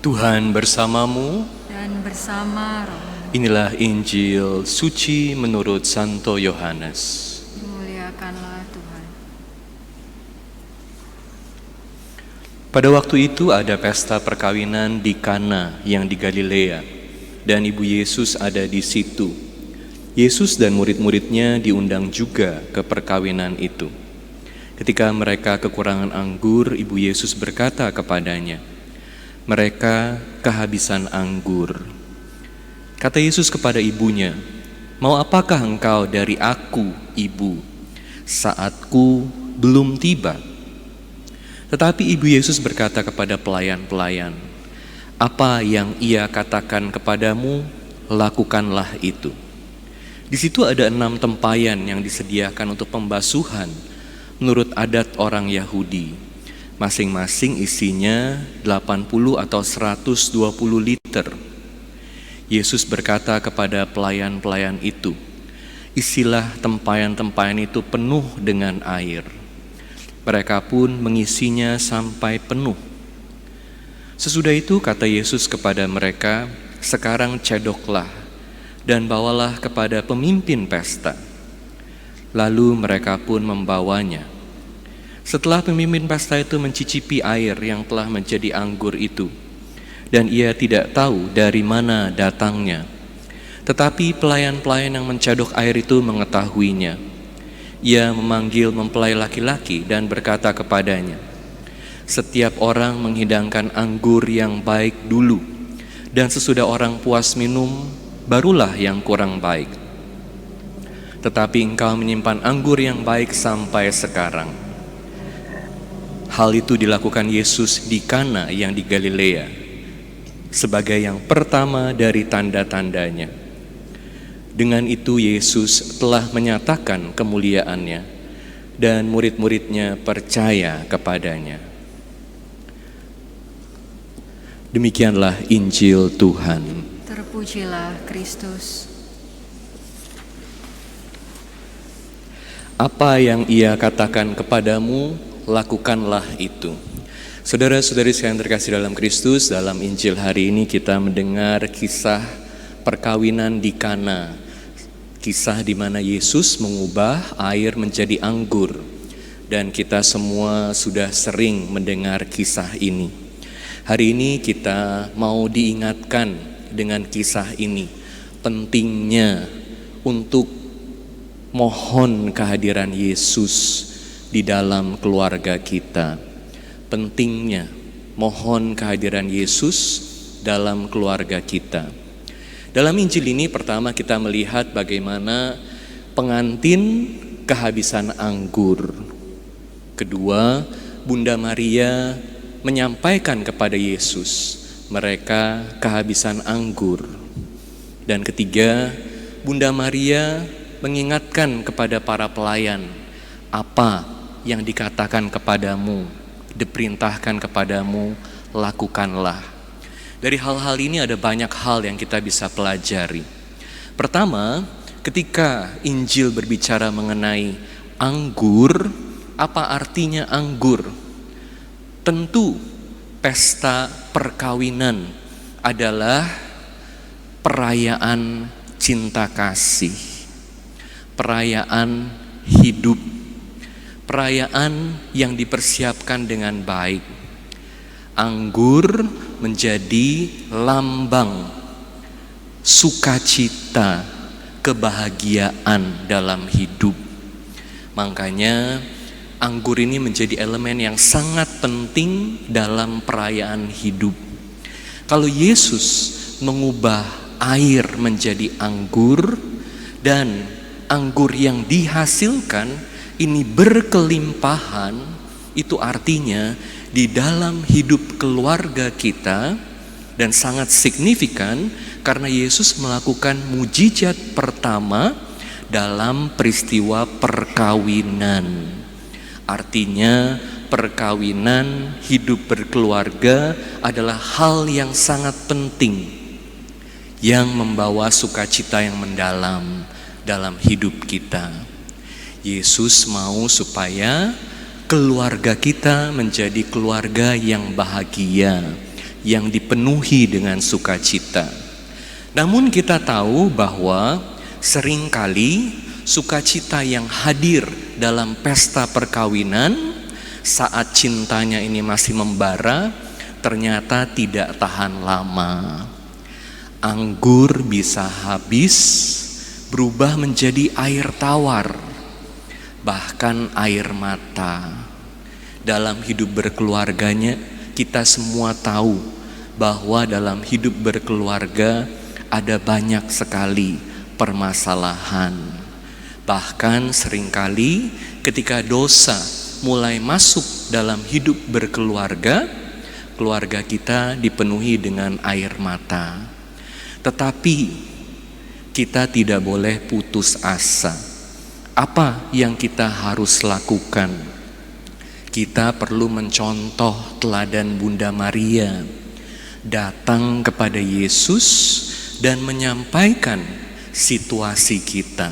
Tuhan bersamamu. Dan bersama roh. Inilah Injil suci menurut Santo Yohanes. Dimuliakanlah Tuhan. Pada waktu itu ada pesta perkawinan di Kana yang di Galilea, dan ibu Yesus ada di situ. Yesus dan murid-muridnya diundang juga ke perkawinan itu. Ketika mereka kekurangan anggur, ibu Yesus berkata kepadanya, "Mereka kehabisan anggur." Kata Yesus kepada ibunya, "Mau apakah engkau dari aku, ibu? Saatku belum tiba." Tetapi ibu Yesus berkata kepada pelayan-pelayan, "Apa yang ia katakan kepadamu, lakukanlah itu." Di situ ada 6 tempayan yang disediakan untuk pembasuhan menurut adat orang Yahudi. Masing-masing isinya 80 atau 120 liter. Yesus berkata kepada pelayan-pelayan itu, "Isilah tempayan-tempayan itu penuh dengan air." Mereka pun mengisinya sampai penuh. Sesudah itu kata Yesus kepada mereka, "Sekarang cedoklah dan bawalah kepada pemimpin pesta." Lalu mereka pun membawanya. Setelah pemimpin pesta itu mencicipi air yang telah menjadi anggur itu, dan ia tidak tahu dari mana datangnya, tetapi pelayan-pelayan yang mencadok air itu mengetahuinya. Ia memanggil mempelai laki-laki dan berkata kepadanya, "Setiap orang menghidangkan anggur yang baik dulu, dan sesudah orang puas minum, barulah yang kurang baik. Tetapi engkau menyimpan anggur yang baik sampai sekarang." Hal itu dilakukan Yesus di Kana yang di Galilea sebagai yang pertama dari tanda-tandanya. Dengan itu Yesus telah menyatakan kemuliaannya dan murid-muridnya percaya kepadanya. Demikianlah Injil Tuhan. Terpujilah Kristus. Apa yang ia katakan kepadamu, lakukanlah itu. Saudara-saudari sekalian terkasih dalam Kristus, dalam Injil hari ini kita mendengar kisah perkawinan di Kana. Kisah di mana Yesus mengubah air menjadi anggur. Dan kita semua sudah sering mendengar kisah ini. Hari ini kita mau diingatkan dengan kisah ini. Pentingnya untuk mohon kehadiran Yesus di dalam keluarga kita. Pentingnya mohon kehadiran Yesus dalam keluarga kita. Dalam Injil ini pertama kita melihat bagaimana pengantin kehabisan anggur. Kedua, Bunda Maria menyampaikan kepada Yesus mereka kehabisan anggur. Dan ketiga, Bunda Maria mengingatkan kepada para pelayan, apa yang dikatakan kepadamu, diperintahkan kepadamu, lakukanlah. Dari hal-hal ini ada banyak hal yang kita bisa pelajari. Pertama, ketika Injil berbicara mengenai anggur, apa artinya anggur? Tentu pesta perkawinan adalah perayaan cinta kasih, perayaan hidup, perayaan yang dipersiapkan dengan baik. Anggur menjadi lambang sukacita, kebahagiaan dalam hidup. Makanya anggur ini menjadi elemen yang sangat penting dalam perayaan hidup. Kalau Yesus mengubah air menjadi anggur dan anggur yang dihasilkan ini berkelimpahan, itu artinya di dalam hidup keluarga kita, dan sangat signifikan karena Yesus melakukan mujizat pertama dalam peristiwa perkawinan. Artinya perkawinan, hidup berkeluarga adalah hal yang sangat penting yang membawa sukacita yang mendalam dalam hidup kita. Yesus mau supaya keluarga kita menjadi keluarga yang bahagia, yang dipenuhi dengan sukacita. Namun kita tahu bahwa seringkali sukacita yang hadir dalam pesta perkawinan saat cintanya ini masih membara ternyata tidak tahan lama. Anggur bisa habis, berubah menjadi air tawar, bahkan air mata. Dalam hidup berkeluarganya, kita semua tahu bahwa dalam hidup berkeluarga ada banyak sekali permasalahan. Bahkan seringkali ketika dosa mulai masuk dalam hidup berkeluarga, keluarga kita dipenuhi dengan air mata. Tetapi kita tidak boleh putus asa. Apa yang kita harus lakukan? Kita perlu mencontoh teladan Bunda Maria, datang kepada Yesus dan menyampaikan situasi kita.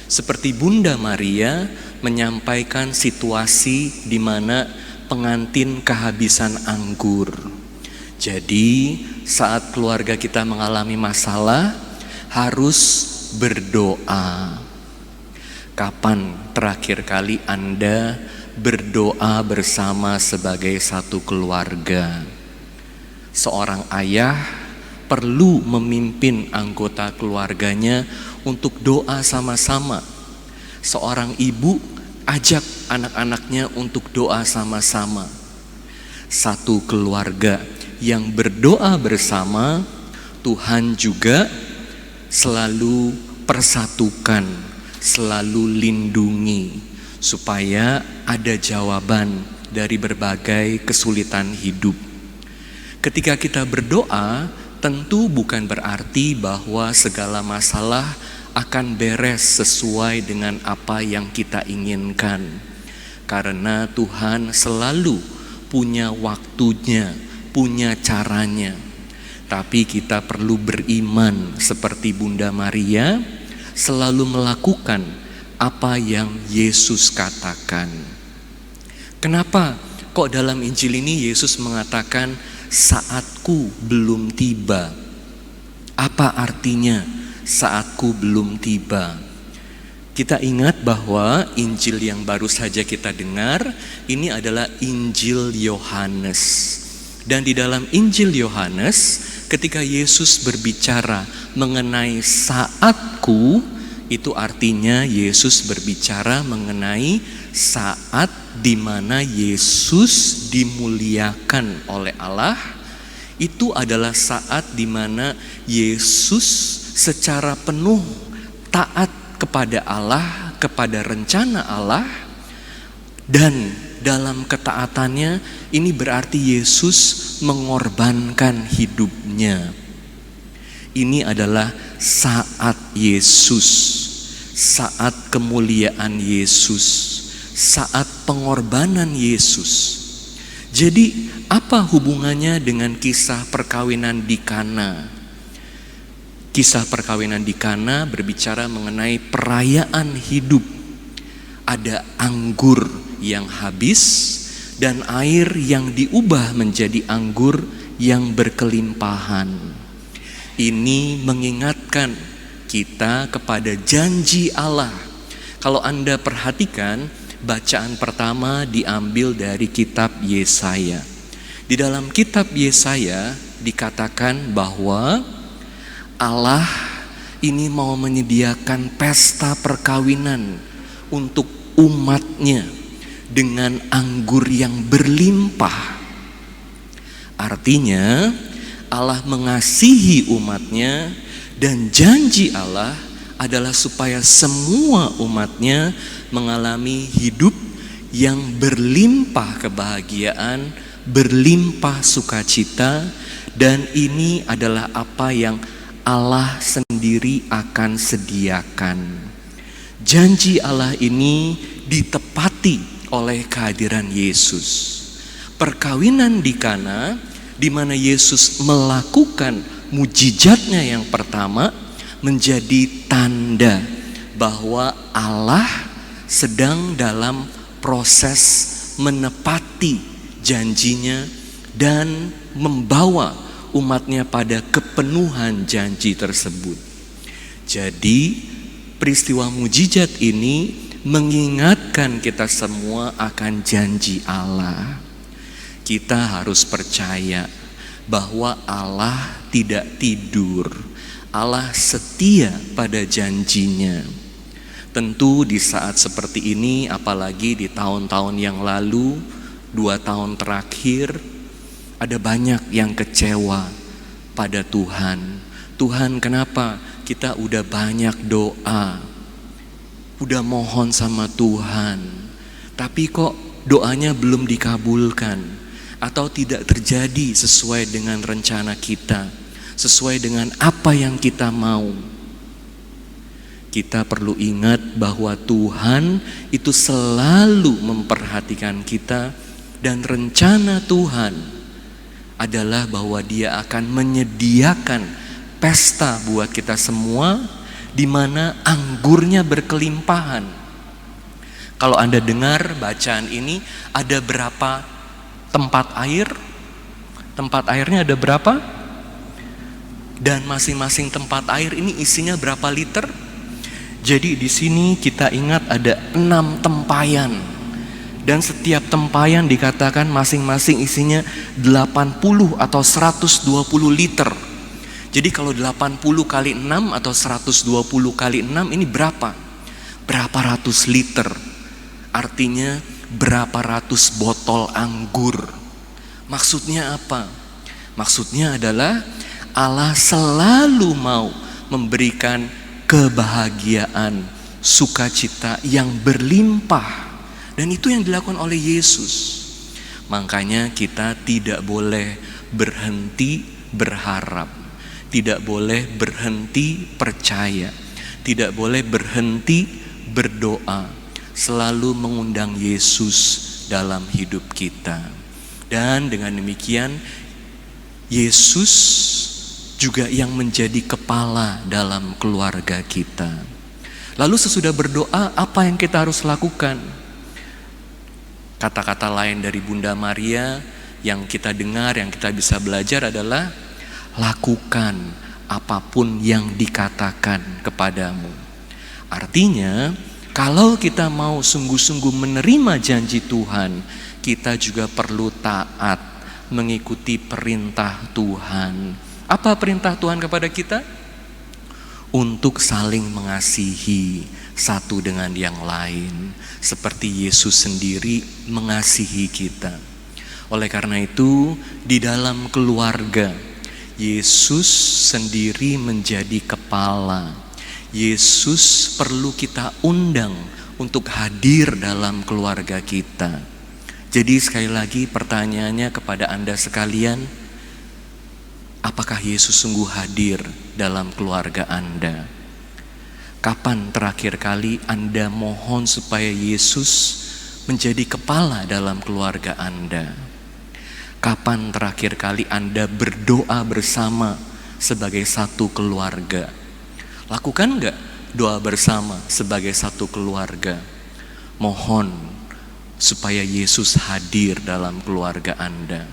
Seperti Bunda Maria menyampaikan situasi di mana pengantin kehabisan anggur. Jadi saat keluarga kita mengalami masalah harus berdoa. Kapan terakhir kali Anda berdoa bersama sebagai satu keluarga? Seorang ayah perlu memimpin anggota keluarganya untuk doa sama-sama. Seorang ibu ajak anak-anaknya untuk doa sama-sama. Satu keluarga yang berdoa bersama, Tuhan juga selalu persatukan, selalu lindungi, supaya ada jawaban dari berbagai kesulitan hidup. Ketika kita berdoa, tentu bukan berarti bahwa segala masalah akan beres sesuai dengan apa yang kita inginkan. Karena Tuhan selalu punya waktunya, punya caranya. Tapi kita perlu beriman seperti Bunda Maria, selalu melakukan apa yang Yesus katakan. Kenapa kok dalam Injil ini Yesus mengatakan saatku belum tiba? Apa artinya saatku belum tiba? Kita ingat bahwa Injil yang baru saja kita dengar ini adalah Injil Yohanes. Dan di dalam Injil Yohanes, ketika Yesus berbicara mengenai saatku, itu artinya Yesus berbicara mengenai saat di mana Yesus dimuliakan oleh Allah. Itu adalah saat di mana Yesus secara penuh taat kepada Allah, kepada rencana Allah. Dan dalam ketaatannya ini berarti Yesus mengorbankan hidupnya. Ini adalah saat Yesus, saat kemuliaan Yesus, saat pengorbanan Yesus. Jadi apa hubungannya dengan kisah perkawinan di Kana? Kisah perkawinan di Kana berbicara mengenai perayaan hidup. Ada anggur yang habis dan air yang diubah menjadi anggur yang berkelimpahan. Ini mengingatkan kita kepada janji Allah. Kalau Anda perhatikan, bacaan pertama diambil dari kitab Yesaya. Di dalam kitab Yesaya dikatakan bahwa Allah ini mau menyediakan pesta perkawinan untuk umatnya dengan anggur yang berlimpah. Artinya Allah mengasihi umatnya, dan janji Allah adalah supaya semua umatnya mengalami hidup yang berlimpah kebahagiaan, berlimpah sukacita. Dan ini adalah apa yang Allah sendiri akan sediakan. Janji Allah ini ditepati oleh kehadiran Yesus. Perkawinan di Kana, di mana Yesus melakukan mujizatnya yang pertama, menjadi tanda bahwa Allah sedang dalam proses menepati janjinya dan membawa umatnya pada kepenuhan janji tersebut. Jadi peristiwa mujizat ini mengingatkan kita semua akan janji Allah. Kita harus percaya bahwa Allah tidak tidur. Allah setia pada janjinya. Tentu di saat seperti ini, apalagi di tahun-tahun yang lalu, 2 tahun terakhir, ada banyak yang kecewa pada Tuhan. Tuhan, kenapa kita udah banyak doa, udah mohon sama Tuhan, tapi kok doanya belum dikabulkan, atau tidak terjadi sesuai dengan rencana kita, sesuai dengan apa yang kita mau. Kita perlu ingat bahwa Tuhan itu selalu memperhatikan kita, dan rencana Tuhan adalah bahwa Dia akan menyediakan pesta buat kita semua, di mana anggurnya berkelimpahan. Kalau Anda dengar bacaan ini, ada berapa tempat air? Tempat airnya ada berapa? Dan masing-masing tempat air ini isinya berapa liter? Jadi di sini kita ingat ada 6 tempayan. Dan setiap tempayan dikatakan masing-masing isinya 80 atau 120 liter. Jadi kalau 80 kali 6 atau 120 kali 6 ini berapa? Berapa ratus liter? Artinya berapa ratus botol anggur. Maksudnya apa? Maksudnya adalah Allah selalu mau memberikan kebahagiaan, sukacita yang berlimpah. Dan itu yang dilakukan oleh Yesus. Makanya kita tidak boleh berhenti berharap, tidak boleh berhenti percaya, tidak boleh berhenti berdoa. Selalu mengundang Yesus dalam hidup kita. Dan dengan demikian Yesus juga yang menjadi kepala dalam keluarga kita. Lalu sesudah berdoa, apa yang kita harus lakukan? Kata-kata lain dari Bunda Maria yang kita dengar, yang kita bisa belajar adalah lakukan apapun yang dikatakan kepadamu. Artinya, kalau kita mau sungguh-sungguh menerima janji Tuhan, kita juga perlu taat mengikuti perintah Tuhan. Apa perintah Tuhan kepada kita? Untuk saling mengasihi satu dengan yang lain, seperti Yesus sendiri mengasihi kita. Oleh karena itu, di dalam keluarga, Yesus sendiri menjadi kepala. Yesus perlu kita undang untuk hadir dalam keluarga kita. Jadi sekali lagi pertanyaannya kepada Anda sekalian, apakah Yesus sungguh hadir dalam keluarga Anda? Kapan terakhir kali Anda mohon supaya Yesus menjadi kepala dalam keluarga Anda? Kapan terakhir kali Anda berdoa bersama sebagai satu keluarga? Lakukan enggak doa bersama sebagai satu keluarga? Mohon supaya Yesus hadir dalam keluarga Anda.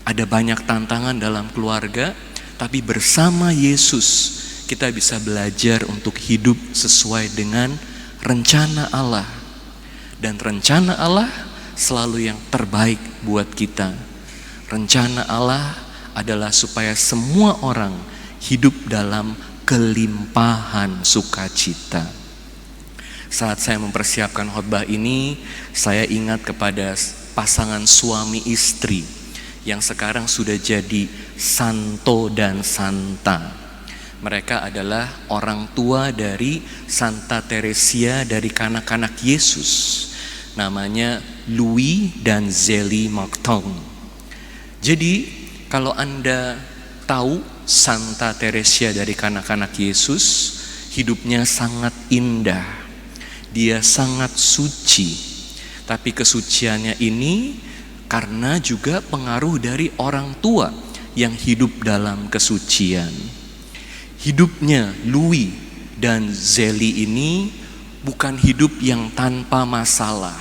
Ada banyak tantangan dalam keluarga, tapi bersama Yesus kita bisa belajar untuk hidup sesuai dengan rencana Allah. Dan rencana Allah selalu yang terbaik buat kita. Rencana Allah adalah supaya semua orang hidup dalam kelimpahan sukacita. Saat saya mempersiapkan khotbah ini, saya ingat kepada pasangan suami istri yang sekarang sudah jadi santo dan santa. Mereka adalah orang tua dari Santa Teresia dari kanak-kanak Yesus. Namanya Louis dan Zélie Martin. Jadi kalau Anda tahu Santa Teresia dari kanak-kanak Yesus, hidupnya sangat indah. Dia sangat suci. Tapi kesuciannya ini karena juga pengaruh dari orang tua yang hidup dalam kesucian. Hidupnya Louis dan Zélie ini bukan hidup yang tanpa masalah.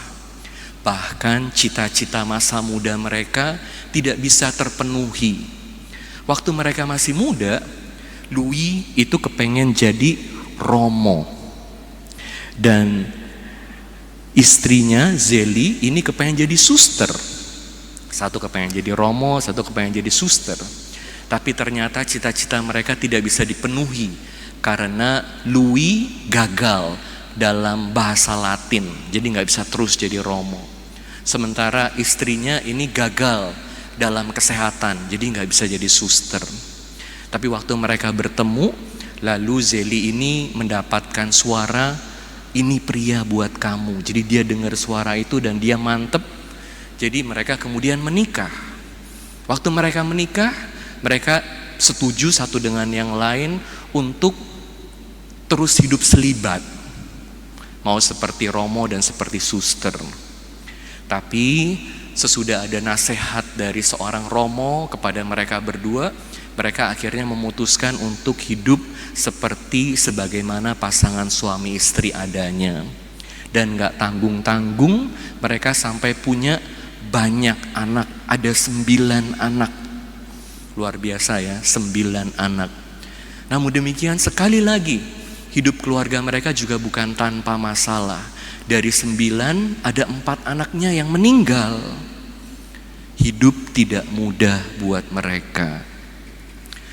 Bahkan cita-cita masa muda mereka tidak bisa terpenuhi. Waktu mereka masih muda, Louis itu kepengen jadi romo. Dan istrinya Zélie ini kepengen jadi suster. Satu kepengen jadi romo, satu kepengen jadi suster. Tapi ternyata cita-cita mereka tidak bisa dipenuhi karena Louis gagal dalam bahasa Latin, jadi nggak bisa terus jadi romo. Sementara istrinya ini gagal dalam kesehatan, jadi nggak bisa jadi suster. Tapi waktu mereka bertemu, lalu Zélie ini mendapatkan suara, ini pria buat kamu. Jadi dia dengar suara itu dan dia mantep. Jadi mereka kemudian menikah. Waktu mereka menikah, mereka setuju satu dengan yang lain untuk terus hidup selibat. Mau seperti romo dan seperti suster. Tapi sesudah ada nasihat dari seorang romo kepada mereka berdua, mereka akhirnya memutuskan untuk hidup seperti sebagaimana pasangan suami istri adanya. Dan gak tanggung-tanggung, mereka sampai punya banyak anak, ada 9 anak. Luar biasa ya, 9 anak. Namun demikian sekali lagi, hidup keluarga mereka juga bukan tanpa masalah. Dari 9 ada 4 anaknya yang meninggal. Hidup tidak mudah buat mereka.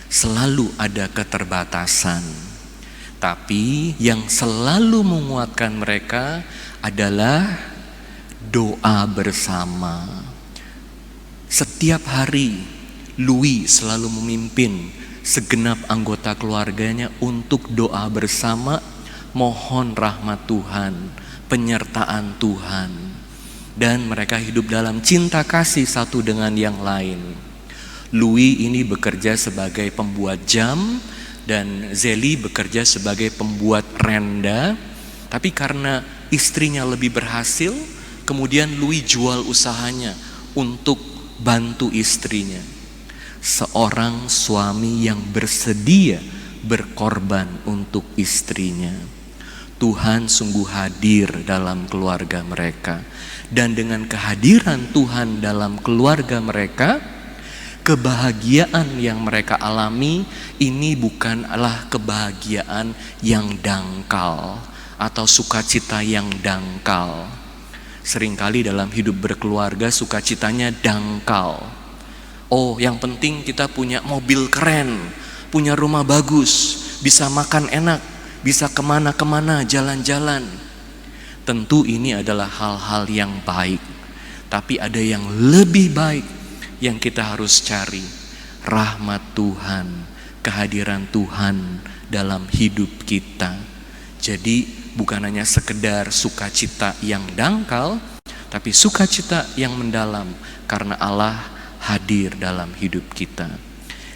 Selalu ada keterbatasan. Tapi yang selalu menguatkan mereka adalah doa bersama. Setiap hari Louis selalu memimpin segenap anggota keluarganya untuk doa bersama, mohon rahmat Tuhan, penyertaan Tuhan. Dan mereka hidup dalam cinta kasih satu dengan yang lain. Louis ini bekerja sebagai pembuat jam dan Zélie bekerja sebagai pembuat renda. Tapi karena istrinya lebih berhasil, kemudian Louis jual usahanya untuk bantu istrinya. Seorang suami yang bersedia berkorban untuk istrinya. Tuhan sungguh hadir dalam keluarga mereka. Dan dengan kehadiran Tuhan dalam keluarga mereka, kebahagiaan yang mereka alami ini bukanlah kebahagiaan yang dangkal atau sukacita yang dangkal. Seringkali dalam hidup berkeluarga sukacitanya dangkal. Oh, yang penting kita punya mobil keren, punya rumah bagus, bisa makan enak, bisa kemana-kemana jalan-jalan. Tentu ini adalah hal-hal yang baik. Tapi ada yang lebih baik yang kita harus cari. Rahmat Tuhan, kehadiran Tuhan dalam hidup kita. Jadi bukan hanya sekedar sukacita yang dangkal, tapi sukacita yang mendalam karena Allah hadir dalam hidup kita.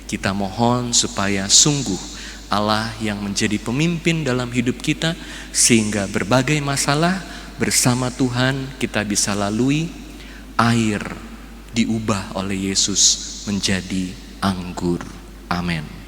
Kita mohon supaya sungguh Allah yang menjadi pemimpin dalam hidup kita, sehingga berbagai masalah bersama Tuhan kita bisa lalui. Air diubah oleh Yesus menjadi anggur. Amin.